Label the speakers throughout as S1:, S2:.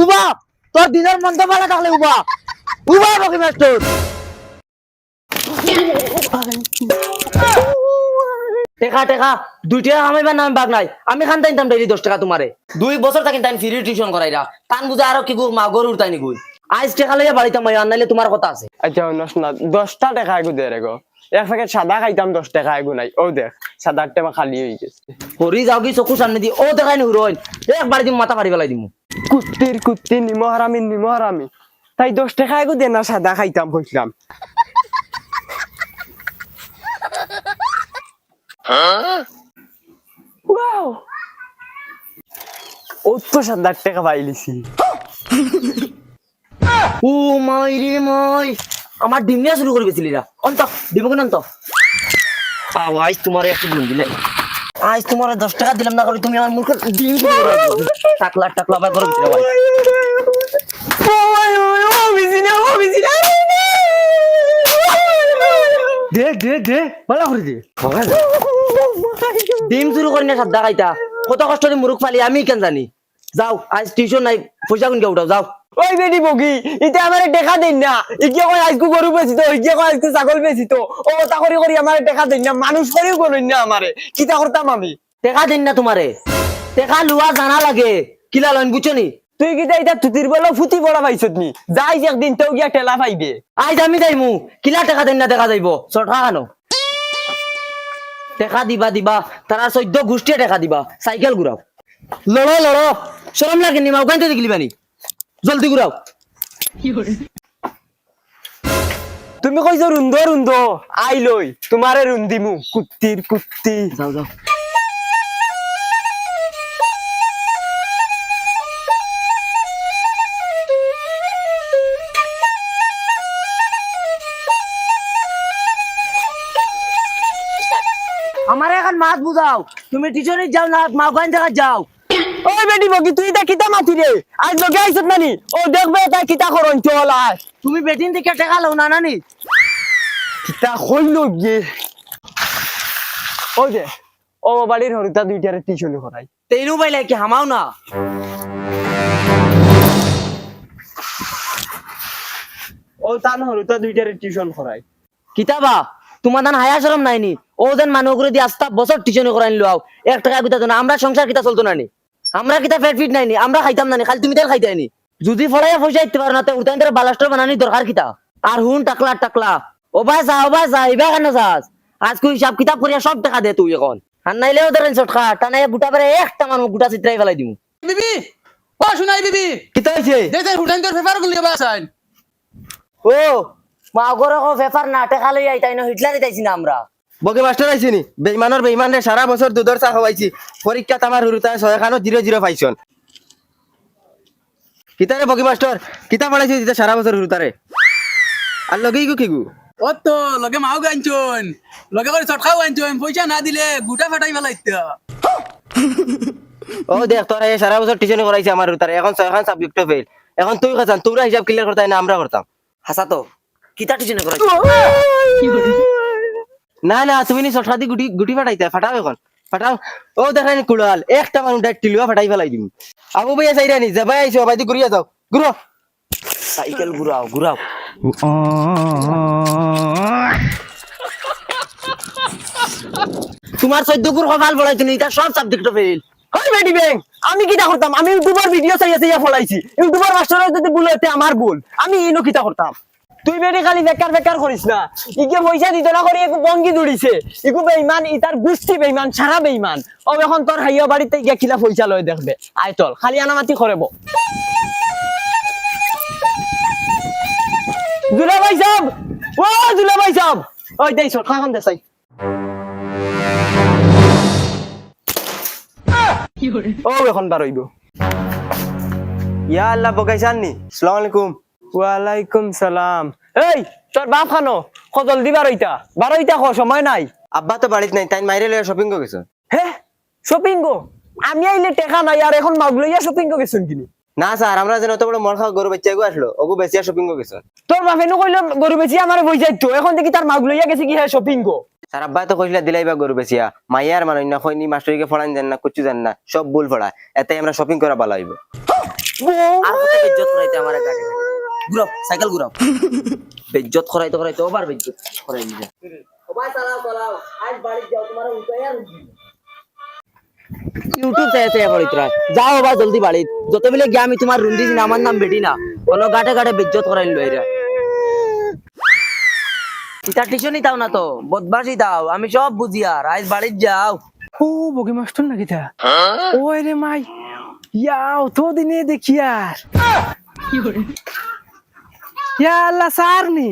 S1: উবা তোর দিনের মন্দ ভালো থাকলে উবা উবা বকি মাস্টার টেকা টেকা 2 টাকা আমাইবার নাম বাগ নাই আমি খান তাইতাম ডেইলি 10 টাকা তোমারে 2 বছর থাকি তাই ফ্রি টিউশন করাইরা কান বুঝা আরো কি মা গরুর তাই নি কই আইজ টাকা লইয়া বাড়িতে মাই আননাইলে তোমার কথা আছে
S2: আচ্ছা নস না 10টা টাকা আগু দে রে গো এক প্যাকেট সাদা খাইতাম 10 টাকা আগু নাই ও দেখ সাদা টাকা খালি হয়ে গেছে
S1: হরি যাও কি চকু সামনে দি ও দেখাই নি হুরইন একবার দিম মাথা ফাড়ি ফেলাই দিমু
S2: কুত্তি নিমহারামি তাই 10 টাকা আগু দে না সাদা খাইতাম কইলাম ওয়াও ও তো সাদা টাকা পাইলিছি
S1: ও মাই রে মাই আমার ডিম নিয়ে শুরু করে গেছিলিরা অন্ত ডিম কোন অন্ত আইজ তোমার একটু ডিম দিলে আজ তোমার 10 টাকা দিলাম না করে তুমি আমার মুখ ডিম টাকলা টাকলা আবার করে দিতে ভাই দে ভালো করে দে ডিম শুরু করি না সাদা খাইতা কত কষ্ট করে মুরুখ ফালি আমি কেন জানি যাও আজ টিউশন নাই পয়সা কোন উঠাও যাও
S2: ওই বেটি বগি ইতে আমারে টাকা দেন না ইকে কই আজকু গরু বেচি তো ইকে কই আজকু ছাগল বেচি তো ও কথা করি আমারে টাকা দেন না মানুষ করিও কোন না আমারে কিটা করতাম আমি
S1: টাকা দিন না তোমারে টাকা লুয়া জানা লাগে কিলা লইন বুঝছনি
S2: তুই কিটা এটা তুতির বলা ফুটি বড়া পাইছত নি যাই একদিন তো গিয়া টেলা পাইবে
S1: আজ আমি যাইমু কিলা টাকা দিন না দেখা যাইব চটকা কানো টাকা দিবা তারা 14 গোষ্ঠী টাকা দিবা সাইকেল ঘুরাও লড়ো শরম লাগে নি মাও গাইতে দেখলি বানি জলদি ঘুরাও
S2: তুমি কইছো রুন্দ আই লই তোমারে রুন্দিমু কুত্তি
S1: যাও আমার এখন মাছ বুঝাও তুমি টিউশনে যাও না মা গান জায়গা যাও
S2: ওই বেটি বগি তুই এটা কিটা মাতি রে আজ লগে আইছত নানি ও দেখবে এটা কিটা করন চলা
S1: তুমি বেটিন থেকে টাকা লও না নানি
S2: কিটা কইল গিয়ে ওই যে ও বাড়ির হরিতা দুইটারে টিউশন করাই
S1: তেইনু বাইলে কি হামাও না
S2: ও তান হরিতা দুইটারে টিউশন করাই
S1: কিতাবা তোমার দান হায়া শরম নাইনি ও যেন মানুষ করে দিয়ে আস্তা বছর টিউশন করে আনলো 1 টাকা বিতা না আমরা সংসার কিতা চলতো নানি আমরা কিতা পেট ফিট নাইনি আমরা খাইতাম নানি খালি তুমি তেল খাইতে আনি যদি ফড়াইয়া পয়সা দিতে পারো না তো উঠান ধরে বালাস্টার বানানি দরকার কিতা আর হুন টাকলা ও ভাই যা ইবা কেন যাস আজ কই হিসাব কিতাব করিয়া সব টাকা দে তুই এখন আর নাইলে ওদের চটকা টানাই গুটা পারে একটা মানুষ গুটা চিত্রাই ফেলাই দিমু
S3: বিবি ও শুনাই বিবি
S1: কিতা হইছে
S3: দেখতে হুটান তোর পেপার গুলি বাসাইন
S1: ও মা গরে কো পেপার না টাকা লই আইতাই না হিটলার দিতাইছি না আমরা
S4: বগে মাস্টার আইছিনি বেইমান রে সারা বছর দুধর চা খাওয়াইছি পরীক্ষা তামার হুরুতা 6 পাইছন কিতারে বগে মাস্টার কিতা পড়াইছি দিতে সারা বছর হুরুতারে আর লগেই গো কিগু
S3: ও তো লগে মাও গাইছন লগে করে চটকাও আনছন পয়সা না দিলে গুটা ফাটাই ফেলাইতা
S4: ও দেখ তোরা এই সারা বছর টিউশন করাইছি আমার হুরুতারে এখন 6 সাবজেক্ট ফেল এখন তুই খান তোরা হিসাব ক্লিয়ার করতাই না আমরা করতাম
S1: হাসা তো কিতা টিউশন করাই
S4: না তুমি নি সটকাদি গুটি ফাটাও এখন ফাটাও ও দেখাই নি কুড়াল একটা মানুষ ডাইরেক্ট টিলুয়া ফাটাই ফেলাই দিম আবু ভাইয়া চাইরা নি যাবাই আইছো বাইদি ঘুরিয়া যাও ঘুরো
S1: সাইকেল ঘুরাও তোমার 14 গুর কপাল বড়াই তুমি এটা সব সাবজেক্ট ফেল
S2: ওই বেটি ব্যাং আমি কিটা করতাম আমি ইউটিউবার ভিডিও চাইয়া ফলাইছি ইউটিউবার মাস্টার যদি বলতে আমার ভুল আমি ইনো কিটা করতাম তুই বেটি খালি বেকার করিস না ইকে পয়সা দিত না করে একটু বঙ্গি দৌড়িছে ইকু বেইমান ইতার গুষ্টি বেইমান সারা বেইমান ও এখন তোর হাইয়া বাড়িতে গিয়া কিলা পয়সা লয় দেখবে আয় চল খালি আনামাতি করব দুলাভাই সাহেব ওই দেই চল খান দেসাই ও এখন বারইব
S4: ইয়া আল্লাহ বগাইছাননি আসসালামু আলাইকুম
S2: ওয়ালাইকুম সালাম এই তোর বাপ খানো ক জলদি বারইতা ক সময় নাই
S4: আব্বা তো বাড়িতে নাই তাই মাইরে লইয়া শপিং কো গেছে
S2: হে শপিং গো আমি আইলে টাকা নাই আর এখন মাগলইয়া শপিং গো গেছুন কিনি
S4: না স্যার আমরা যেন অত বড় মর খাওয়া গরু বাচ্চা গো আসলো ওগো বেচিয়া শপিং কো গেছে
S2: তোর বাপে নো কইলো গরু বেচি আমার বই যাইতো এখন দেখি তার মাগলইয়া গেছে কি হে শপিং গো
S4: স্যার আব্বা তো কইলা দিলাইবা গরু বেচিয়া মাইয়ার মানুষ না কইনি মাস্টারকে ফড়ান জান না কুচু জান না সব ভুল ফড়া এতে আমরা শপিং করা ভালো হইব
S1: আর কত বেজ্জত করাইতে আমার গাড়ি ঘুরাও সাইকেল ঘুরাও বেজ্জত করাইতে করাইতে ওবার বেজ্জত করাই নিয়ে সবাই চালাও চালাও আজ বাড়ি যাও তোমার উপায় আর ইউটিউব চাইতে পড়িতরা যাও বা জলদি বাড়ি যত বেলে গিয়ে আমি তোমার রুন্দি দিন আমার নাম বেটি না কোনো গাটে গাটে বেজ্জত করাই লইরা ইটা টিউশনই দাও না তো বদমাশি দাও আমি সব বুঝি আর আজ বাড়ি যাও
S2: ও বগি মাস্টার নাকি তা ওই রে মাই ইয়াও তো দিনে দেখি আর ইয়া আল্লাহ স্যার নি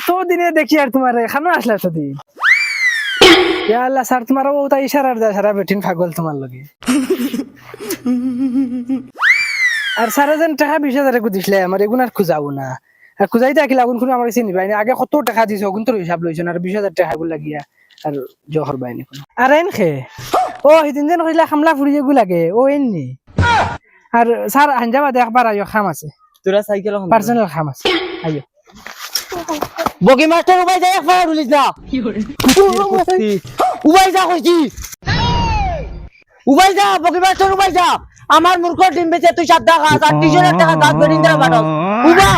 S2: তো দিনে দেখি আর তোমার এখানে আসলা তো দিন ইয়া আল্লাহ স্যার তোমার ও তাই ইশারার দা সারা বেটিন পাগল তোমার লগে আর সারা যেন টাকা 20,000 কো দিছলে আমার এগুন আর খুঁজাবো না আর খুঁজাইতে আকি লাগুন কোন আমার চিনি ভাই আগে কত টাকা দিছ ওগুন তোর হিসাব লইছ আর 20,000 টাকা গুলো লাগিয়া আর জহর বাইনি কোন আর এন খে ও হিদিন যেন কইলা খামলা ফুড়িয়ে গু লাগে ও এননি আর স্যার আঞ্জাবা দেখবার আইও খাম আছে
S4: তোরা সাইকেল
S2: পার্সোনাল খাম আছে আইও
S1: বগি মাস্টার উবাই যা এক ফাড়া উলিস না উবাই যা কইছি উবাই যা বগি মাস্টার উবাই যা আমার মূর্খ টিম বেচে তুই 7 টাকা আর টিউশনের টাকা দাঁত বেরিয়ে দেওয়া বাটস উবা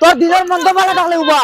S1: তোর দিনের মন্দ ভালো থাকলে উবা